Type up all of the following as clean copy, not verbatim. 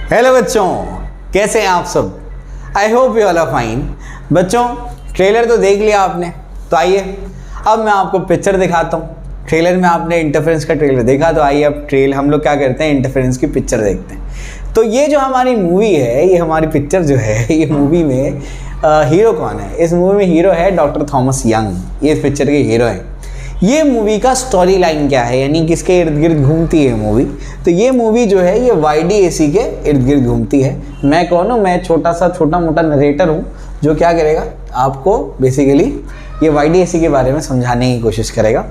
Hello बच्चों, कैसे हैं आप सब? I hope you all are fine. बच्चों, ट्रेलर तो देख लिया आपने, तो आइए अब मैं आपको पिक्चर दिखाता हूँ। ट्रेलर में आपने इंटरफेरेंस का ट्रेलर देखा, तो आइए अब हम लोग क्या करते हैं, इंटरफेरेंस की पिक्चर देखते हैं। तो ये जो हमारी मूवी है, ये हमारी पिक्चर जो है, ये मूवी में हीरो कौन है? इस मूवी में हीरो है डॉक्टर थॉमस यंग, ये इस पिक्चर के हीरो हैं। ये मूवी का स्टोरी लाइन क्या है, यानी किसके इर्द गिर्द घूमती है मूवी? तो ये मूवी जो है ये YDAC के इर्द गिर्द घूमती है। मैं कौन हूँ? मैं छोटा मोटा नरेटर हूँ जो क्या करेगा, आपको बेसिकली ये YDAC के बारे में समझाने की कोशिश करेगा।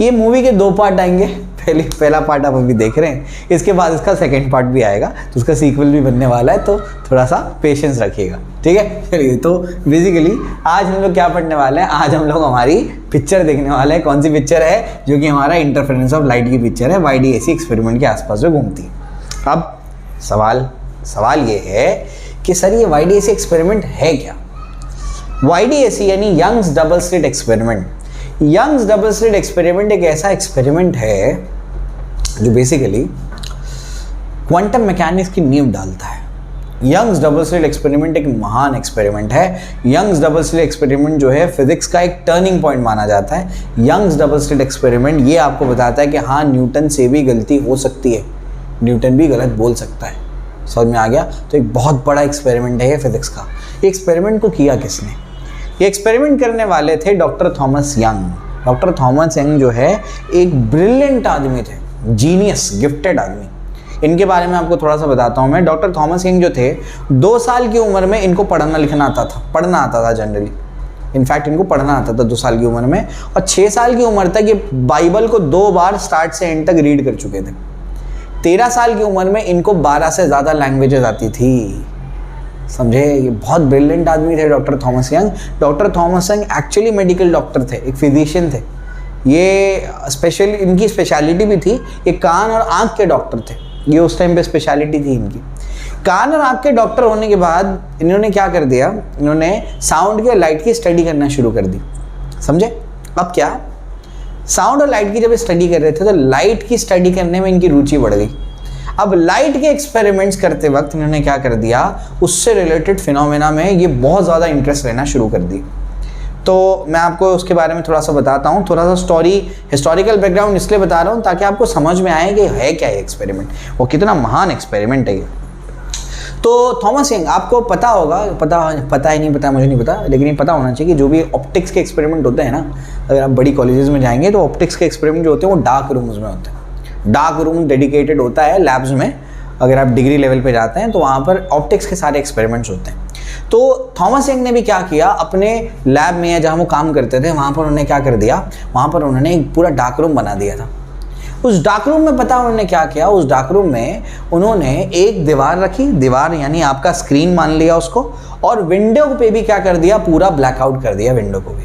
ये मूवी के 2 पार्ट आएंगे। पहला पार्ट आप अभी देख रहे हैं, इसके बाद इसका सेकंड पार्ट भी आएगा, तो उसका सीक्वल भी बनने वाला है, तो थोड़ा सा पेशेंस रखिएगा, ठीक है। चलिए, तो बेसिकली आज हम लोग क्या पढ़ने वाले हैं? आज हम लोग हमारी पिक्चर देखने वाले हैं। कौन सी पिक्चर है? जो कि हमारा इंटरफेरेंस ऑफ लाइट की पिक्चर है, YDAC एक्सपेरिमेंट के आसपास जो घूमती है। अब सवाल ये है कि सर ये YDAC एक्सपेरिमेंट है क्या? YDAC यानी Young's double slit experiment. Young's double slit experiment एक ऐसा एक्सपेरिमेंट है जो बेसिकली क्वांटम मैकेनिक्स की नींव डालता है। यंग्स डबल स्लिट एक्सपेरिमेंट एक महान एक्सपेरिमेंट है। यंग्स डबल स्लिट एक्सपेरिमेंट जो है फिजिक्स का एक टर्निंग पॉइंट माना जाता है। यंग्स डबल स्लिट एक्सपेरिमेंट ये आपको बताता है कि हाँ, न्यूटन से भी गलती हो सकती है, न्यूटन भी गलत बोल सकता है। समझ में आ गया? तो एक बहुत बड़ा एक्सपेरिमेंट है ये फिजिक्स का। ये एक्सपेरिमेंट को किया किसने? ये एक्सपेरिमेंट करने वाले थे doctor Thomas young. Doctor Thomas young जो है एक ब्रिलियंट आदमी थे, जीनियस, गिफ्टेड आदमी। इनके बारे में आपको थोड़ा सा बताता हूँ मैं। डॉक्टर थॉमस यंग जो थे, 2 साल की उम्र में इनको पढ़ना आता था जनरली। इनफैक्ट इनको पढ़ना आता था 2 साल की उम्र में, और 6 साल की उम्र तक ये बाइबल को 2 बार स्टार्ट से एंड तक रीड कर चुके थे। 13 साल की उम्र में इनको 12 से ज़्यादा लैंग्वेजेस आती थी। समझे? ये बहुत ब्रिलियंट आदमी थे doctor Thomas young. Doctor Thomas young actually medical doctor थे, एक फिजिशियन थे। ये स्पेशल इनकी स्पेशलिटी भी थी, ये कान और आँख के डॉक्टर थे। ये उस टाइम पे स्पेशलिटी थी इनकी। कान और आँख के डॉक्टर होने के बाद इन्होंने क्या कर दिया, इन्होंने साउंड के लाइट की स्टडी करना शुरू कर दी। समझे? अब क्या, साउंड और लाइट की जब स्टडी कर रहे थे, तो लाइट की स्टडी करने में इनकी रुचि बढ़ गई। अब लाइट के एक्सपेरिमेंट्स करते वक्त इन्होंने क्या कर दिया, उससे रिलेटेड फिनोमेना में ये बहुत ज़्यादा इंटरेस्ट लेना शुरू कर दी। तो मैं आपको उसके बारे में थोड़ा सा बताता हूँ। थोड़ा सा हिस्टोरिकल बैकग्राउंड इसलिए बता रहा हूँ ताकि आपको समझ में आए कि है क्या ये एक्सपेरिमेंट, वो कितना महान एक्सपेरिमेंट है ये। तो थॉमस यंग, आपको पता होगा, पता ही नहीं पता, मुझे नहीं पता, लेकिन ये पता होना चाहिए कि जो भी ऑप्टिक्स के एक्सपेरिमेंट होते हैं ना, अगर आप बड़ी कॉलेजेस में जाएंगे तो ऑप्टिक्स के एक्सपेरिमेंट जो होते हैं वो डार्क रूम्स में होते हैं। डार्क रूम डेडिकेटेड होता है लैब्स में। अगर आप डिग्री लेवल पे जाते हैं तो वहाँ पर ऑप्टिक्स के सारे एक्सपेरिमेंट्स होते हैं। तो थॉमस यंग ने भी क्या किया, अपने लैब में या जहाँ वो काम करते थे वहाँ पर उन्होंने क्या कर दिया, वहाँ पर उन्होंने एक पूरा डार्क रूम बना दिया था। उस डार्क रूम में पता उन्होंने क्या किया, उस डार्क रूम में उन्होंने एक दीवार रखी, दीवार यानी आपका स्क्रीन मान लिया उसको, और विंडो पे भी क्या कर दिया, पूरा ब्लैकआउट कर दिया विंडो को भी।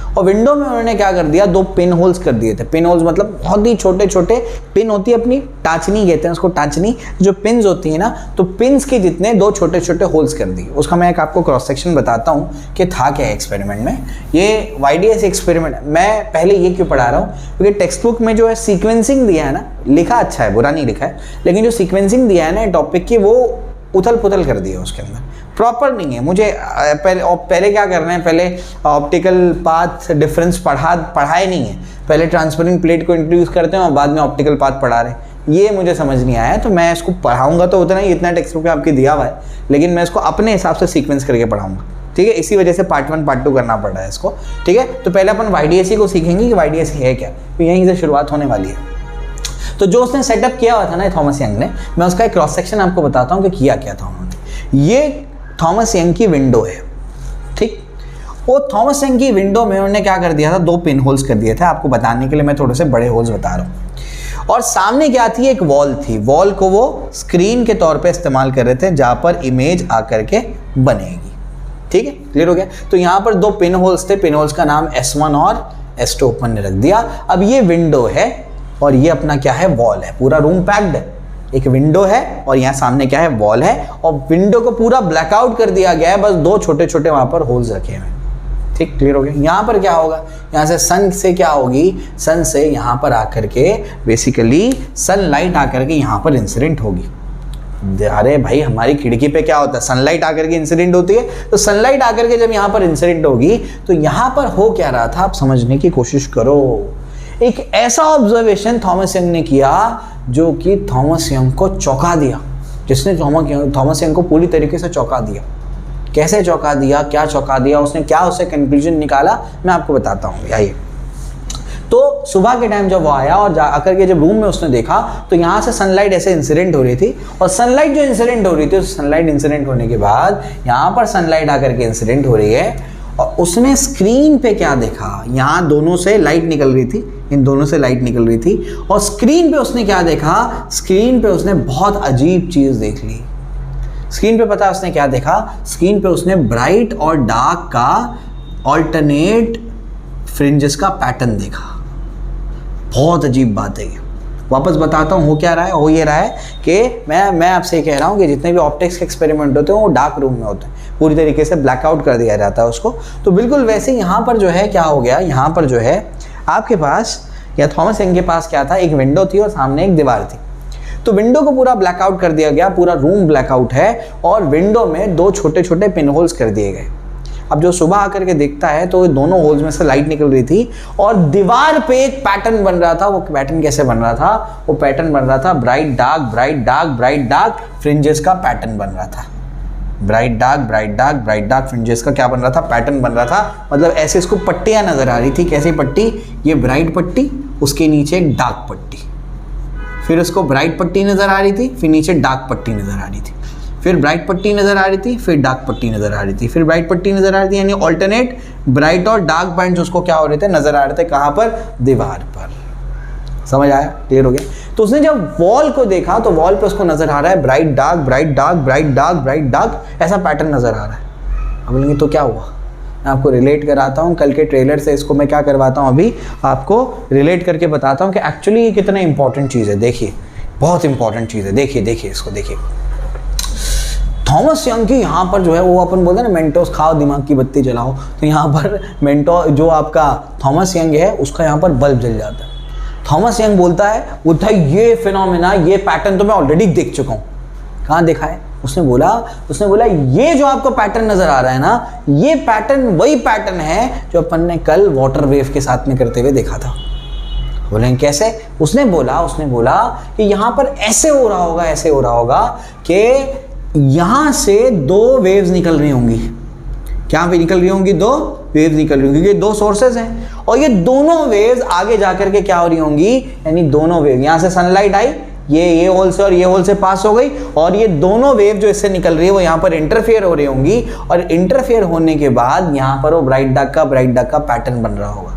और विंडो में उन्होंने क्या कर दिया, 2 पिन होल्स कर दिए थे। पिन होल्स मतलब बहुत ही छोटे छोटे पिन होती है, अपनी टाचनी कहते हैं उसको, टाचनी जो पिन्स होती है ना, तो पिन्स के जितने 2 छोटे छोटे होल्स कर दिए। उसका मैं एक आपको क्रॉस सेक्शन बताता हूँ कि था क्या एक्सपेरिमेंट में। ये YDAC एक्सपेरिमेंट मैं पहले ये क्यों पढ़ा रहा हूँ, क्योंकि टेक्स्ट बुक में जो है सीक्वेंसिंग दिया है ना, लिखा अच्छा है, बुरा नहीं लिखा है, लेकिन जो सीक्वेंसिंग दिया है ना टॉपिक की, वो उथल पुथल कर दिया उसके अंदर, प्रॉपर नहीं है। मुझे पहले क्या करना है, पहले ऑप्टिकल पाथ डिफरेंस पढ़ाए नहीं है, पहले ट्रांसपेरेंट प्लेट को इंट्रोड्यूस करते हैं और बाद में ऑप्टिकल पाथ पढ़ा रहे हैं। ये मुझे समझ नहीं आया, तो मैं इसको पढ़ाऊंगा तो उतना ही, इतना टेक्स्ट बुक में आपकी दिया हुआ है, लेकिन मैं इसको अपने हिसाब से सीक्वेंस करके पढ़ाऊंगा, ठीक है। इसी वजह से पार्ट 1 पार्ट 2 करना पड़ रहा है इसको, ठीक है। तो पहले अपन YDAC को सीखेंगे कि YDAC है क्या, तो यहीं से शुरुआत होने वाली है। तो जो उसने सेटअप किया हुआ था ना थॉमस यंग ने, मैं उसका एक क्रॉस सेक्शन आपको बताता हूँ कि किया क्या था उन्होंने। ये थॉमस यंग की विंडो है, ठीक। वो थॉमस यंग की विंडो में उन्होंने क्या कर दिया था, 2 पिन होल्स कर दिए थे। आपको बताने के लिए मैं थोड़े से बड़े होल्स बता रहा हूँ। और सामने क्या थी, एक वॉल थी। वॉल को वो स्क्रीन के तौर पे इस्तेमाल कर रहे थे, जहाँ पर इमेज आकर के बनेगी, ठीक है। क्लियर हो गया? तो यहाँ पर 2 पिन होल्स थे, पिन होल्स का नाम S1 और S2 ओपन ने रख दिया। अब ये विंडो है और ये अपना क्या है, वॉल है। पूरा रूम पैक्ड है, एक विंडो है और यहाँ सामने क्या है, वॉल है, और विंडो को पूरा ब्लैकआउट कर दिया गया है, बस 2 छोटे छोटे वहां पर होल्स रखे हुए हैं, ठीक। क्लियर हो गया? यहाँ पर क्या होगा, यहाँ से सन से क्या होगी, सन से यहाँ पर आकर के बेसिकली सनलाइट आकर के यहाँ पर इंसिडेंट होगी। अरे भाई हमारी खिड़की पे क्या होता है, सनलाइट आकर के इंसिडेंट होती है, तो सनलाइट आकर के जब यहाँ पर इंसिडेंट होगी तो यहाँ पर हो क्या रहा था, आप समझने की कोशिश करो। एक ऐसा ऑब्जर्वेशन थॉमस यंग ने किया जो कि थॉमस यंग को चौंका दिया, जिसने थॉमस यंग को पूरी तरीके से चौंका दिया। कैसे चौंका दिया, क्या चौंका दिया, उसने क्या उससे कंक्लूजन निकाला, मैं आपको बताता हूँ। आइए, तो सुबह के टाइम जब वो आया और आकर के जब रूम में उसने देखा तो यहाँ से सनलाइट ऐसे इंसिडेंट हो रही थी, और सनलाइट जो इंसिडेंट हो रही थी, उस सनलाइट इंसिडेंट होने के बाद यहाँ पर सनलाइट आकर के इंसिडेंट हो रही है, और उसने स्क्रीन पे क्या देखा, यहाँ दोनों से लाइट निकल रही थी, इन दोनों से लाइट निकल रही थी, और स्क्रीन पे उसने क्या देखा, स्क्रीन पे उसने बहुत अजीब चीज़ देख ली। स्क्रीन पे पता है उसने क्या देखा, स्क्रीन पे उसने ब्राइट और डार्क का ऑल्टरनेट फ्रिंजेस का पैटर्न देखा। बहुत अजीब बात है ये, वापस बताता हूँ हो क्या रहा है। हो ये रहा है कि मैं आपसे कह रहा हूँ कि जितने भी ऑप्टिक्स के एक्सपेरिमेंट होते हैं वो डार्क रूम में होते हैं, पूरी तरीके से ब्लैकआउट कर दिया जाता है उसको। तो बिल्कुल वैसे यहाँ पर जो है क्या हो गया, यहाँ पर जो है आपके पास या थॉमस यंग के पास क्या था, एक विंडो थी और सामने एक दीवार थी। तो विंडो को पूरा ब्लैकआउट कर दिया गया, पूरा रूम ब्लैकआउट है, और विंडो में 2 छोटे छोटे पिन होल्स कर दिए गए। अब जो सुबह आकर के देखता है तो दोनों होल्स में से लाइट निकल रही थी, और दीवार पे एक पैटर्न बन रहा था। वो पैटर्न कैसे बन रहा था, वो पैटर्न बन रहा था bright dark bright dark bright dark fringes का पैटर्न बन रहा था। Bright dark bright dark bright dark fringes का क्या बन रहा था, पैटर्न बन रहा था। मतलब ऐसे इसको पट्टियां नजर आ रही थी। कैसी पट्टी, ये ब्राइट पट्टी, उसके नीचे एक डार्क पट्टी, फिर उसको ब्राइट पट्टी नजर आ रही थी, फिर नीचे डार्क पट्टी नजर आ रही थी, फिर ब्राइट पट्टी नजर आ रही थी, फिर डार्क पट्टी नजर आ रही थी, फिर ब्राइट पट्टी नजर आ रही थी। यानी ऑल्टरनेट ब्राइट और डार्क पॉइंट्स उसको क्या हो रहे थे, नजर आ रहे थे। कहाँ पर, दीवार पर। समझ आया, क्लियर हो गया। तो उसने जब वॉल को देखा तो वॉल पे उसको नजर आ रहा है bright dark bright dark bright dark bright dark, ऐसा पैटर्न नजर आ रहा है। अब बोलेंगे तो क्या हुआ, मैं आपको रिलेट कराता हूँ कल के ट्रेलर से। इसको मैं क्या करवाता हूँ, अभी आपको रिलेट करके बताता हूँ कि एक्चुअली ये कितना इंपॉर्टेंट चीज़ है। देखिए, बहुत इंपॉर्टेंट चीज़ है। देखिए इसको देखिए। थॉमस यंग की यहाँ पर जो है वो अपन बोलते हैं ना, मेंटोस खाओ दिमाग की बत्ती जलाओ। तो यहाँ पर मेंटो जो आपका थॉमस यंग है उसका यहाँ पर बल्ब जल जाता है। थॉमस यंग बोलता है ये फिनोमेना, ये पैटर्न तो मैं ऑलरेडी देख चुका हूँ। कहाँ देखा है, उसने बोला ये जो आपको पैटर्न नजर आ रहा है ना, ये पैटर्न वही पैटर्न है जो अपन ने कल वाटर वेव के साथ में करते हुए देखा था। बोलेंगे कैसे, उसने बोला कि यहाँ पर ऐसे हो रहा होगा कि यहाँ से 2 वेव्स निकल रही होंगी। क्या पे निकल रही होंगी, 2 वेव्स निकल रही होंगी, क्योंकि 2 सोर्सेज हैं, और ये दोनों वेव्स आगे जाकर के क्या हो रही होंगी, यानी दोनों वेव, यहाँ से सनलाइट आई, ये होल से और ये होल से पास हो गई, और ये दोनों वेव जो इससे निकल रही है वो यहाँ पर इंटरफेयर हो रही होंगी, और इंटरफेयर होने के बाद यहाँ पर वो ब्राइट डार्क का पैटर्न बन रहा होगा।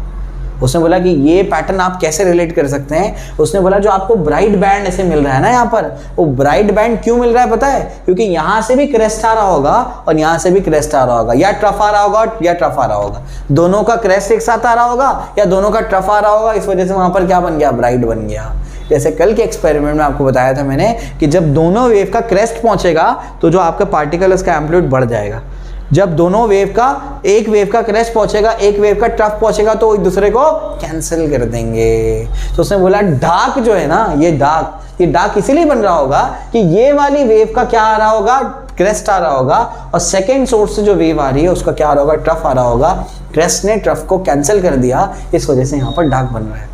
उसने बोला कि ये पैटर्न आप कैसे रिलेट कर सकते हैं। उसने बोला जो आपको ब्राइट बैंड ऐसे मिल रहा है ना यहाँ पर, वो ब्राइट बैंड क्यों मिल रहा है पता है, क्योंकि यहाँ से भी क्रेस्ट आ रहा होगा और यहाँ से भी क्रेस्ट आ रहा होगा, या ट्रफ आ रहा होगा या ट्रफ आ रहा होगा। दोनों का क्रेस्ट एक साथ आ रहा होगा या दोनों का ट्रफ आ रहा होगा, इस वजह से वहाँ पर क्या बन गया, ब्राइट बन गया। जैसे कल के एक्सपेरिमेंट में आपको बताया था मैंने कि जब दोनों वेव का क्रेस्ट पहुंचेगा तो जो आपका पार्टिकल उसका एम्पलीट्यूड बढ़ जाएगा। जब दोनों वेव का, एक वेव का क्रेस्ट पहुंचेगा, एक वेव का ट्रफ पहुंचेगा, तो एक दूसरे को कैंसिल कर देंगे। तो उसने बोला डार्क जो है ना, ये डार्क इसीलिए बन रहा होगा कि ये वाली वेव का क्या आ रहा होगा, क्रेस्ट आ रहा होगा, और सेकेंड सोर्स से जो वेव आ रही है उसका क्या आ रहा होगा, ट्रफ आ रहा होगा। क्रेस्ट ने ट्रफ को कैंसिल कर दिया, इस वजह से यहाँ पर डार्क बन रहा है।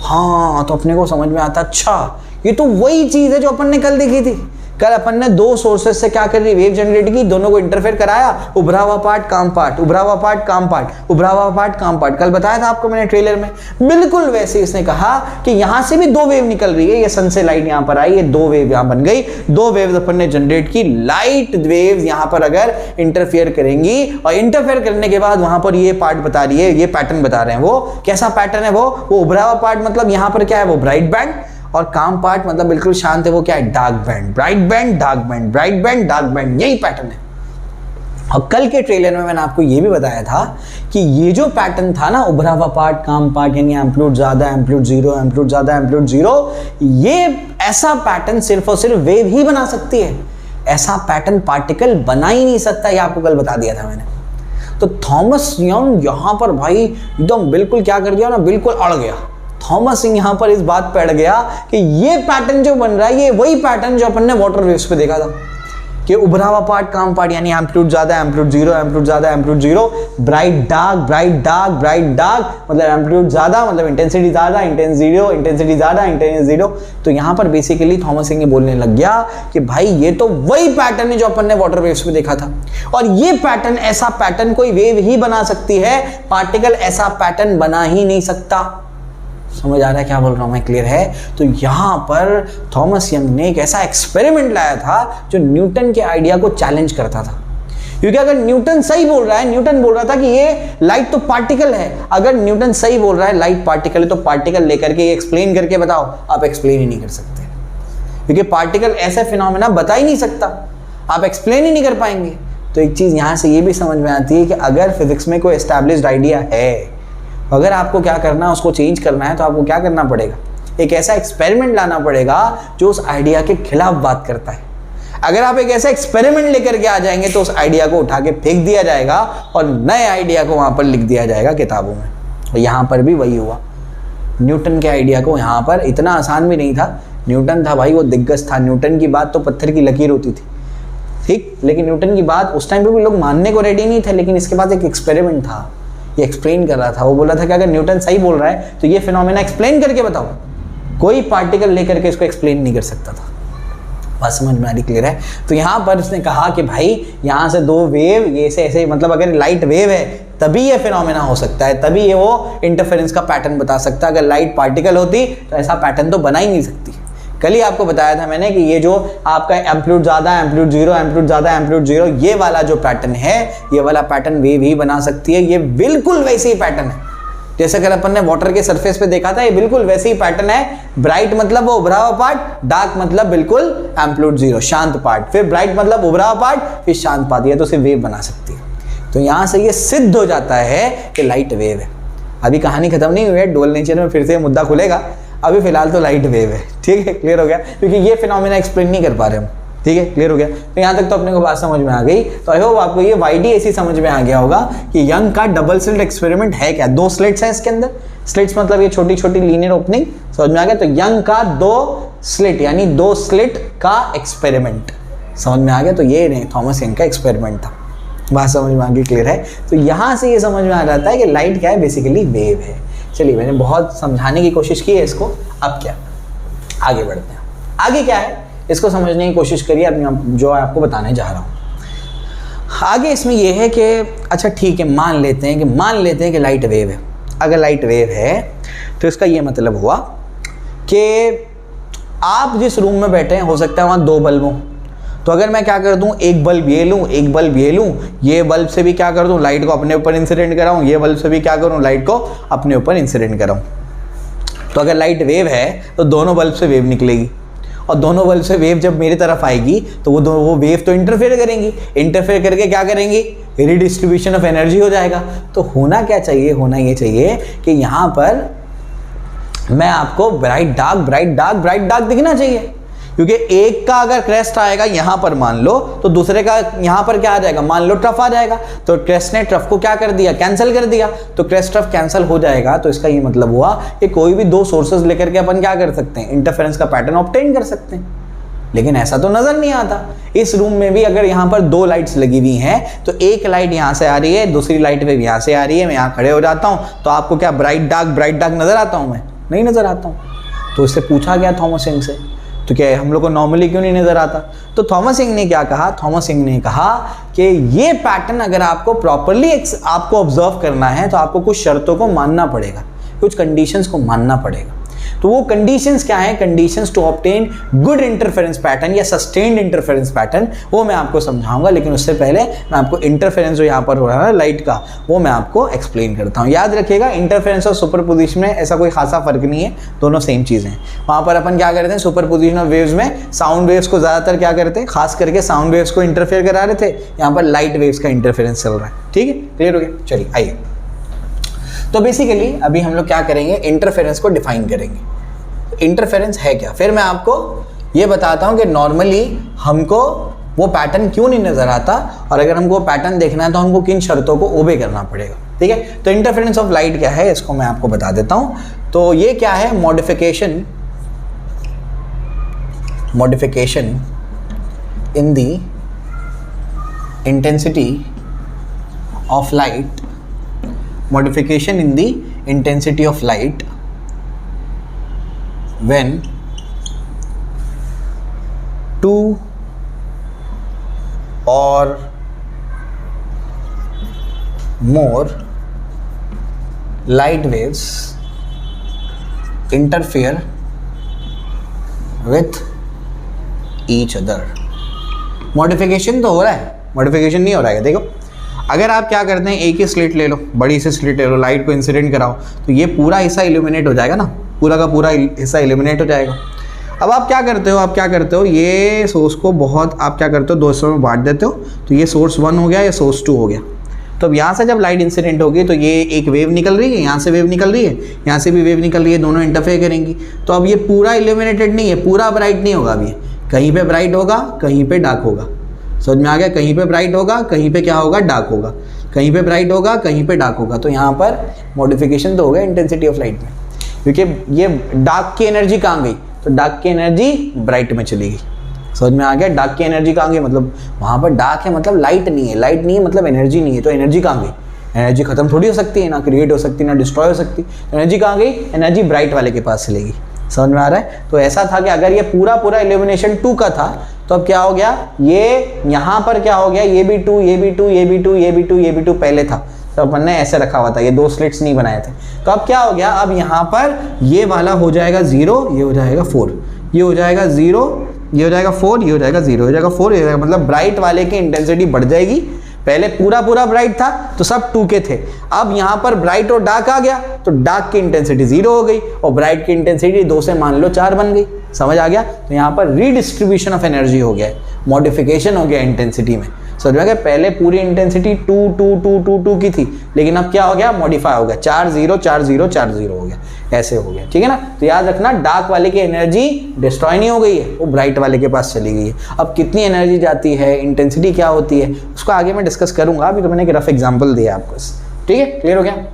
हाँ, तो अपने को समझ में आता, अच्छा ये तो वही चीज है जो अपन ने कल देखी थी। कल अपन ने 2 सोर्सेस से क्या कर रही, वेव जनरेट की, दोनों को इंटरफेयर कराया, उभरा हुआ पार्ट काम पार्ट, उभरा हुआ पार्ट काम पार्ट, उभरा हुआ पार्ट काम पार्ट। कल बताया था आपको मैंने ट्रेलर में। बिल्कुल वैसे इसने कहा कि यहां से भी 2 वेव निकल रही है, ये सन से लाइट यहां पर आई, ये 2 वेव यहां बन गई, 2 वेव्स अपन ने जनरेट की। लाइट वेव्स यहां पर अगर इंटरफेयर करेंगी और इंटरफेयर करने के बाद वहां पर ये पार्ट बता रही है, ये पैटर्न बता रहे हैं। वो कैसा पैटर्न है, वो उभरा हुआ पार्ट मतलब यहां पर क्या है, वो ब्राइट बैंड, और काम पार्ट मतलब बिल्कुल शांत है, वो क्या है, dark band. Bright band dark band, bright band dark band, यही पैटर्न है। और कल के ट्रेलर में मैंने आपको ये भी बताया था कि ये जो पैटर्न था ना, उभरा हुआ पार्ट काम पार्ट, यानी एम्पलीट्यूड ज्यादा एम्पलीट्यूड जीरो, एम्पलीट्यूड ज्यादा एम्पलीट्यूड जीरो, ये ऐसा पैटर्न सिर्फ और सिर्फ वेव ही बना सकती है। ऐसा पैटर्न पार्टिकल बना ही नहीं सकता, ये आपको कल बता दिया था मैंने। तो थॉमस यंग यहां पर भाई एकदम बिल्कुल क्या कर दिया ना, बिल्कुल अड़ गया। थॉमस यंग यहाँ पर इस बात पे अड़ गया कि ये पैटर्न जो बन रहा है ये वही पैटर्न जो अपन ने वाटर वेव्स पे देखा था कि उभरा हुआ पार्ट काम पार्ट, यानी एम्पलीट्यूड ज्यादा एम्पलीट्यूड जीरो, एम्पलीट्यूड ज्यादा amplitude zero, bright dark bright dark bright dark, मतलब एम्पलीट्यूड ज्यादा मतलब इंटेंसिटी ज्यादा, इंटेंस जीरो इंटेंसिटी ज्यादा, इंटेंस जीरो। तो यहाँ पर बेसिकली थॉमस यंग बोलने लग गया कि भाई ये तो वही पैटर्न है जो अपन ने वाटर वेव्स में देखा था, और ये पैटर्न, ऐसा पैटर्न कोई वेव ही बना सकती है, पार्टिकल ऐसा पैटर्न बना ही नहीं सकता। समझ आ रहा है क्या बोल रहा हूं मैं, क्लियर है? तो यहां पर थॉमस यंग ने एक ऐसा एक्सपेरिमेंट लाया था जो न्यूटन के आइडिया को चैलेंज करता था, क्योंकि अगर न्यूटन सही बोल रहा है, न्यूटन बोल रहा था कि ये लाइट तो पार्टिकल है, अगर न्यूटन सही बोल रहा है लाइट पार्टिकल है, तो पार्टिकल लेकर के एक्सप्लेन करके बताओ, आप एक्सप्लेन ही नहीं कर सकते, क्योंकि पार्टिकल ऐसे फिनोमेना बता ही नहीं सकता, आप एक्सप्लेन ही नहीं कर पाएंगे। तो एक चीज यहां से ये भी समझ में आती है कि अगर फिजिक्स में कोई एस्टैब्लिश्ड आइडिया है, अगर आपको क्या करना है, उसको चेंज करना है, तो आपको क्या करना पड़ेगा, एक ऐसा एक्सपेरिमेंट लाना पड़ेगा जो उस आइडिया के खिलाफ बात करता है। अगर आप एक ऐसा एक्सपेरिमेंट लेकर के आ जाएंगे तो उस आइडिया को उठा के फेंक दिया जाएगा और नए आइडिया को वहां पर लिख दिया जाएगा किताबों में। और यहाँ पर भी वही हुआ, न्यूटन के आइडिया को यहाँ पर इतना आसान भी नहीं था, न्यूटन था भाई वो दिग्गज था, न्यूटन की बात तो पत्थर की लकीर होती थी, ठीक, लेकिन न्यूटन की बात उस टाइम पे भी लोग मानने को रेडी नहीं थे, लेकिन इसके बाद एक एक्सपेरिमेंट था, ये एक्सप्लेन कर रहा था, वो बोला था कि अगर न्यूटन सही बोल रहा है तो ये फिनोमेना एक्सप्लेन करके बताओ, कोई पार्टिकल लेकर के इसको एक्सप्लेन नहीं कर सकता था। बात समझ में आ रही, क्लियर है? तो यहाँ पर उसने कहा कि भाई यहाँ से दो वेव, ये ऐसे मतलब अगर लाइट वेव है तभी ये फिनोमेना हो सकता है, तभी ये वो इंटरफेरेंस का पैटर्न बता सकता है, अगर लाइट पार्टिकल होती तो ऐसा पैटर्न तो बना ही नहीं सकती। कल ही आपको बताया था मैंने कि ये जो आपका एम्पलीट्यूड ज्यादा एम्पलीट्यूड जीरो, एम्पलीट्यूड ज्यादा एम्पलीट्यूड जीरो, ये वाला जो पैटर्न है, ये वाला पैटर्न वेव ही बना सकती है, ये बिल्कुल वैसे ही पैटर्न है जैसे अगर अपन ने वाटर के सरफेस पे देखा था, ये बिल्कुल वैसे ही पैटर्न है। ब्राइट मतलब वो उभरा हुआ पार्ट, डार्क मतलब बिल्कुल एम्पलीट्यूड जीरो शांत पार्ट, फिर ब्राइट मतलब उभरा हुआ पार्ट, फिर शांत पार्ट, ये तो सिर्फ वेव बना सकती है। तो यहां से ये सिद्ध हो जाता है कि लाइट वेव है। अभी कहानी खत्म नहीं हुई है, डुअल नेचर में फिर से मुद्दा खुलेगा, अभी फिलहाल तो लाइट वेव है, ठीक है, क्लियर हो गया, क्योंकि ये फिनोमेना एक्सप्लेन नहीं कर पा रहे हम, ठीक है, क्लियर हो गया। तो यहाँ तक तो अपने को बात समझ में आ गई। तो आई होप आपको ये वाईडी ऐसी समझ में आ गया होगा कि यंग का डबल स्लिट एक्सपेरिमेंट है क्या। दो स्लिट्स हैं इसके अंदर, स्लिट्स मतलब ये छोटी छोटी लीनियर ओपनिंग, समझ में आ गया। तो यंग का दो स्लिट यानी दो स्लिट का एक्सपेरिमेंट समझ में आ गया। तो ये नहीं थॉमस यंग का एक्सपेरिमेंट था, बात समझ में आ गई, क्लियर है। तो यहाँ से ये समझ में आ जाता है कि लाइट क्या है, बेसिकली वेव है। चलिए मैंने बहुत समझाने की कोशिश की है इसको, अब क्या आगे बढ़ते हैं। आगे क्या है इसको समझने की कोशिश करिए, अब जो आपको बताने जा रहा हूँ। आगे इसमें यह है कि अच्छा ठीक है, मान लेते हैं कि लाइट वेव है। अगर लाइट वेव है तो इसका ये मतलब हुआ कि आप जिस रूम में बैठे हैं हो सकता है वहाँ दो बल्ब हों। तो अगर मैं क्या कर दूं, एक बल्ब ये लूं, एक बल्ब ये लूं, ये बल्ब से भी क्या कर दूं, लाइट को अपने ऊपर इंसिडेंट कराऊं, ये बल्ब से भी क्या करूं, लाइट को अपने ऊपर इंसिडेंट कराऊं। तो अगर लाइट वेव है तो दोनों बल्ब से वेव निकलेगी, और दोनों बल्ब से वेव जब मेरी तरफ आएगी तो वो वेव तो इंटरफेयर करेंगी, इंटरफेयर करके क्या करेंगी, रिडिस्ट्रीब्यूशन ऑफ एनर्जी हो जाएगा। तो होना क्या चाहिए, होना ये चाहिए कि यहाँ पर मैं आपको bright dark bright dark bright dark दिखना चाहिए, क्योंकि एक का अगर क्रेस्ट आएगा यहाँ पर मान लो, तो दूसरे का यहाँ पर क्या आ जाएगा, मान लो ट्रफ आ जाएगा। तो क्रेस्ट ने ट्रफ को क्या कर दिया, कैंसिल कर दिया। तो क्रेस्ट ट्रफ कैंसिल हो जाएगा, तो इसका ये मतलब हुआ कि कोई भी दो सोर्सेज लेकर के अपन क्या कर सकते हैं, इंटरफेरेंस का पैटर्न ऑब्टेन कर सकते हैं। लेकिन ऐसा तो नजर नहीं आता। इस रूम में भी अगर यहाँ पर दो लाइट्स लगी हुई हैं, तो एक लाइट यहाँ से आ रही है, दूसरी लाइट वेव यहाँ से आ रही है, मैं यहाँ खड़े हो जाता हूँ, तो आपको क्या ब्राइट डार्क नजर आता हूँ, मैं नहीं नजर आता हूँ। तो इससे पूछा गया थॉमस यंग से, तो क्या हम लोग को नॉर्मली क्यों नहीं नजर आता। तो थॉमस यंग ने क्या कहा, थॉमस यंग ने कहा कि ये पैटर्न अगर आपको प्रॉपरली आपको ऑब्जर्व करना है तो आपको कुछ शर्तों को मानना पड़ेगा, कुछ कंडीशंस को मानना पड़ेगा। तो वो कंडीशंस क्या है, conditions to obtain good interference pattern या सस्टेन्ड इंटरफेरेंस पैटर्न, वो मैं आपको समझाऊंगा। लेकिन उससे पहले मैं आपको इंटरफेरेंस जो यहाँ पर हो रहा है लाइट का, वो मैं आपको एक्सप्लेन करता हूँ। याद रखिएगा इंटरफेरेंस और सुपरपोजिशन में ऐसा कोई खासा फर्क नहीं है, दोनों सेम चीज़ें हैं। वहाँ पर अपन क्या करते हैं, सुपरपोजिशन ऑफ वेव्स में साउंड वेव्स को ज़्यादातर क्या करते हैं, खास करके साउंड वेव्स को इंटरफेयर करा रहे थे, यहाँ पर लाइट वेव्स का इंटरफेरेंस चल रहा है। ठीक है, क्लियर हो गया। चलिए आइए, तो बेसिकली अभी हम लोग क्या करेंगे, इंटरफेरेंस को डिफाइन करेंगे। इंटरफेरेंस है क्या, फिर मैं आपको ये बताता हूँ कि नॉर्मली हमको वो पैटर्न क्यों नहीं नज़र आता, और अगर हमको पैटर्न देखना है तो हमको किन शर्तों को ओबे करना पड़ेगा। ठीक है। तो इंटरफेरेंस ऑफ लाइट क्या है इसको मैं आपको बता देता हूं। तो ये क्या है, modification in the intensity of light, modification in the intensity of light when two or more light waves interfere with each other। Modification तो हो रहा है, मॉडिफिकेशन नहीं हो रहा है। देखो अगर आप क्या करते हैं, एक ही स्लिट ले लो, बड़ी सी स्लिट ले लो, लाइट को इंसिडेंट कराओ, तो ये पूरा हिस्सा इल्यूमिनेट हो जाएगा ना, पूरा का पूरा हिस्सा इल्यूमिनेट हो जाएगा। अब आप क्या करते हो, ये सोर्स को बहुत आप क्या करते हो, दो हिस्सों में बांट देते हो। तो ये सोर्स 1 हो गया, ये सोर्स 2 हो गया। तो अब यहाँ से जब लाइट इंसिडेंट होगी तो ये एक वेव निकल रही है, यहाँ से वेव निकल रही है, यहाँ से भी वेव निकल रही है, दोनों इंटरफेयर करेंगी। तो अब ये पूरा इल्यूमिनेटेड नहीं है, पूरा ब्राइट नहीं होगा। अभी कहीं पे ब्राइट होगा, कहीं पे डार्क होगा। समझ में आ गया? कहीं पे ब्राइट होगा, कहीं पे क्या होगा, डार्क होगा। कहीं पे ब्राइट होगा, कहीं पे डार्क होगा। तो यहाँ पर मॉडिफिकेशन तो हो गया इंटेंसिटी ऑफ लाइट में, क्योंकि ये डार्क की एनर्जी कहाँ गई, तो डार्क की एनर्जी ब्राइट में चली गई। समझ में आ गया? डार्क की एनर्जी कहाँ गई, मतलब वहाँ पर डार्क है मतलब लाइट नहीं है, लाइट नहीं है मतलब एनर्जी नहीं है। तो एनर्जी कहाँ गई, एनर्जी खत्म थोड़ी हो सकती है, ना क्रिएट हो सकती है, ना डिस्ट्रॉय हो सकती। तो एनर्जी कहाँ गई, एनर्जी ब्राइट वाले के पास चलेगी। समझ में आ रहा है? तो ऐसा था कि अगर ये पूरा इल्यूमिनेशन 2 का था, तो अब क्या हो गया, ये यहाँ पर क्या हो गया, ये भी 2, ये भी 2, ये भी 2, ये भी 2, ये भी 2 पहले था। तो अपन ने ऐसे रखा हुआ था, ये 2 स्लिट्स नहीं बनाए थे। तो अब क्या हो गया, अब यहाँ पर ये वाला हो जाएगा 0, ये हो जाएगा 4, ये हो जाएगा 0, ये हो जाएगा 4, ये हो जाएगा 0, हो जाएगा 4, ये हो जाएगा, मतलब ब्राइट वाले की इंटेंसिटी बढ़ जाएगी। पहले पूरा ब्राइट था तो सब 2 के थे। अब यहाँ पर ब्राइट और डार्क आ गया तो डार्क की इंटेंसिटी 0 हो गई और ब्राइट की इंटेंसिटी 2 से मान लो 4 बन गई। समझ आ गया? तो यहाँ पर रीडिस्ट्रीब्यूशन ऑफ एनर्जी हो गया, मॉडिफिकेशन हो गया इंटेंसिटी में। समझ में आ गया? पहले पूरी इंटेंसिटी 2 2 2 2 2 की थी, लेकिन अब क्या हो गया, मॉडिफाई हो गया, 4 0 4 0 4 0 हो गया, ऐसे हो गया। ठीक है ना? तो याद रखना, डार्क वाले की एनर्जी डिस्ट्रॉय नहीं हो गई है, वो ब्राइट वाले के पास चली गई है। अब कितनी एनर्जी जाती है, इंटेंसिटी क्या होती है, उसको आगे मैं डिस्कस करूंगा। अभी तो मैंने एक रफ एग्जाम्पल दिया आपको। ठीक है, क्लियर हो गया?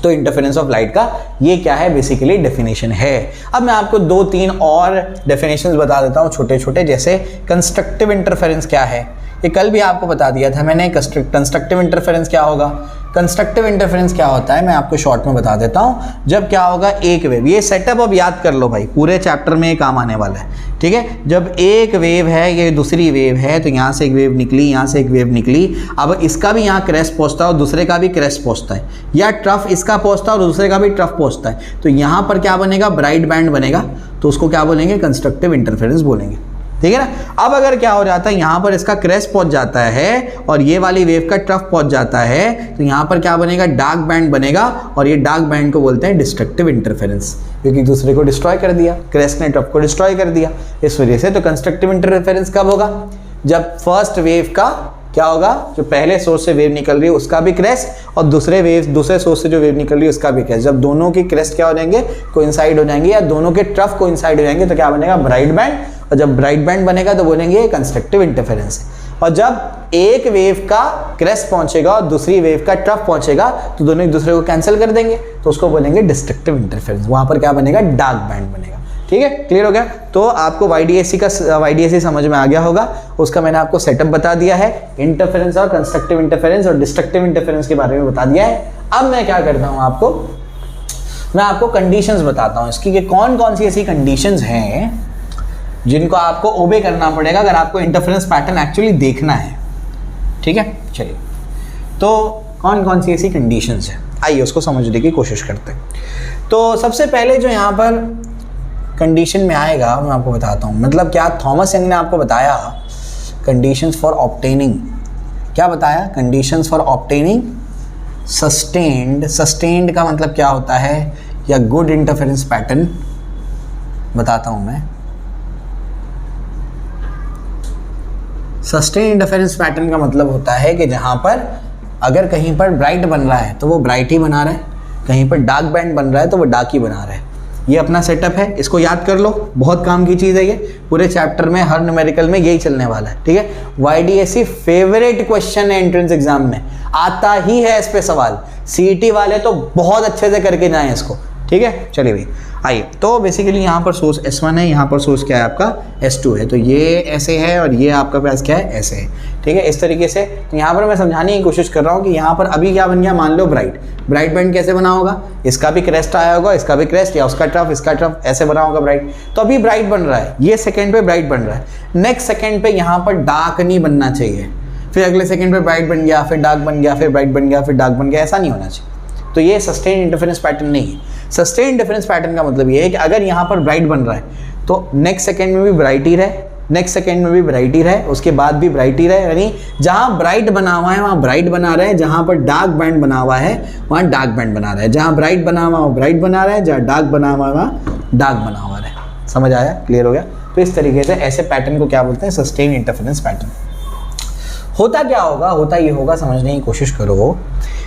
तो इंटरफेरेंस ऑफ लाइट का ये क्या है, बेसिकली डेफिनेशन है। अब मैं आपको 2-3 और डेफिनेशंस बता देता हूँ छोटे छोटे, जैसे कंस्ट्रक्टिव इंटरफेरेंस क्या है, ये कल भी आपको बता दिया था मैंने। कंस्ट्रक्टिव इंटरफेरेंस क्या होगा, कंस्ट्रक्टिव इंटरफेरेंस क्या होता है मैं आपको शॉर्ट में बता देता हूँ। जब क्या होगा, एक वेव, ये सेटअप अब याद कर लो भाई, पूरे चैप्टर में ये काम आने वाला है। ठीक है, जब एक वेव है, ये दूसरी वेव है, तो यहाँ से एक वेव निकली, यहाँ से एक वेव निकली। अब इसका भी यहाँ क्रेस्ट पहुँचता है और दूसरे का भी क्रेस्ट पहुँचता है, या ट्रफ इसका पहुँचता है और दूसरे का भी ट्रफ पहुँचता है। तो यहाँ पर क्या बनेगा, ब्राइट बैंड बनेगा। तो उसको क्या बोलेंगे, कंस्ट्रक्टिव इंटरफेरेंस बोलेंगे। ठीक है ना? अब अगर क्या हो जाता है, यहाँ पर इसका क्रेस्ट पहुंच जाता है और ये वाली वेव का ट्रफ पहुंच जाता है, तो यहाँ पर क्या बनेगा, डार्क बैंड बनेगा। और ये डार्क बैंड को बोलते हैं डिस्ट्रक्टिव इंटरफेरेंस, क्योंकि दूसरे को डिस्ट्रॉय कर दिया, क्रेस्ट ने ट्रफ को डिस्ट्रॉय कर दिया, इस वजह से। तो कंस्ट्रक्टिव इंटरफेरेंस कब होगा, जब फर्स्ट वेव का क्या होगा, जो पहले सोर्स से वेव निकल रही है उसका भी क्रेस्ट और दूसरे सोर्स से जो वेव निकल रही है उसका भी क्रेस्ट, जब दोनों की क्रेस्ट क्या हो जाएंगे, कोइंसाइड हो जाएंगे, या दोनों के ट्रफ कोइंसाइड हो जाएंगे, तो क्या बनेगा, ब्राइट बैंड। और जब ब्राइट बैंड बनेगा तो बोलेंगे कंस्ट्रक्टिव इंटरफेरेंस है। और जब एक वेव का क्रेस्ट पहुंचेगा और दूसरी वेव का ट्रफ पहुंचेगा, तो दोनों एक दूसरे को कैंसिल कर देंगे, तो उसको बोलेंगे डिस्ट्रक्टिव इंटरफेरेंस। वहां पर क्या बनेगा, डार्क बैंड बनेगा। ठीक है, क्लियर हो गया? तो आपको YDAC समझ में आ गया होगा, उसका मैंने आपको सेटअप बता दिया है, इंटरफेरेंस और कंस्ट्रक्टिव इंटरफेरेंस और डिस्ट्रक्टिव इंटरफेरेंस के बारे में बता दिया है। अब मैं क्या करता हूँ, मैं आपको कंडीशंस बताता हूँ इसकी, कि कौन कौन सी ऐसी कंडीशंस हैं जिनको आपको ओबे करना पड़ेगा अगर आपको इंटरफेरेंस पैटर्न एक्चुअली देखना है। ठीक है, चलिए, तो कौन कौन सी ऐसी कंडीशंस हैं, आइए उसको समझने की कोशिश करते हैं। तो सबसे पहले जो यहाँ पर कंडीशन में आएगा मैं आपको बताता हूँ, मतलब क्या थॉमस यंग ने आपको बताया कंडीशंस फॉर ऑब्टेनिंग, क्या बताया, कंडीशंस फॉर ऑब्टेनिंग सस्टेन्ड का मतलब क्या होता है, या गुड इंटरफेरेंस पैटर्न बताता हूँ मैं। सस्टेन इंटरफेरेंस पैटर्न का मतलब होता है कि जहाँ पर अगर कहीं पर ब्राइट बन रहा है तो वो ब्राइट ही बना रहा है, कहीं पर डार्क बैंड बन रहा है तो वो डार्क ही बना रहा है। ये अपना सेटअप है, इसको याद कर लो, बहुत काम की चीज़ है ये, पूरे चैप्टर में हर न्यूमेरिकल में यही चलने वाला है, ठीक है। YDSC फेवरेट क्वेश्चन है एंट्रेंस एग्जाम में, आता ही है इस पे सवाल, CET वाले तो बहुत अच्छे से करके जाएं इसको, ठीक है। चलिए भाई आइए, तो बेसिकली यहाँ पर सोर्स S1 है, यहाँ पर सोर्स क्या है आपका S2 है, तो ये ऐसे है और ये आपका पास क्या है ऐसे है, ठीक है, इस तरीके से। तो यहाँ पर मैं समझाने की कोशिश कर रहा हूँ कि यहाँ पर अभी क्या बन गया, मान लो ब्राइट बैंड कैसे बना होगा, इसका भी क्रेस्ट आया होगा, इसका भी क्रेस्ट, या उसका ट्रफ इसका ट्रफ, ऐसे बना होगा ब्राइट। तो अभी ब्राइट बन रहा है, ये सेकेंड पे ब्राइट बन रहा है, नेक्स्ट सेकेंड पे यहाँ पर डार्क नहीं बनना चाहिए, फिर अगले सेकेंड पे ब्राइट बन गया, फिर डार्क बन गया, फिर ब्राइट बन गया, फिर डार्क बन गया, ऐसा नहीं होना चाहिए। तो ये सस्टेन इंटरफेरेंस पैटर्न नहीं है। सस्टेन इंटरफेरेंस पैटर्न का मतलब ये है कि अगर यहाँ पर ब्राइट बन रहा है तो नेक्स्ट सेकेंड में भी ब्राइट ही रहे, नेक्स्ट सेकेंड में भी ब्राइट ही रहे, उसके बाद भी ब्राइट ही रहे, यानी जहाँ ब्राइट बना हुआ है वहाँ ब्राइट बना रहे हैं, जहाँ पर डार्क बैंड बना हुआ है वहाँ डार्क बैंड बना रहे हैं, जहाँ ब्राइट बना हुआ है ब्राइट बना रहे हैं, जहाँ डार्क बना हुआ है वहाँ डार्क बना हुआ है। समझ आया, क्लियर हो गया। तो इस तरीके से ऐसे पैटर्न को क्या बोलते हैं, सस्टेन इंटरफेरेंस पैटर्न। होता क्या होगा, होता ये होगा, समझने की कोशिश करो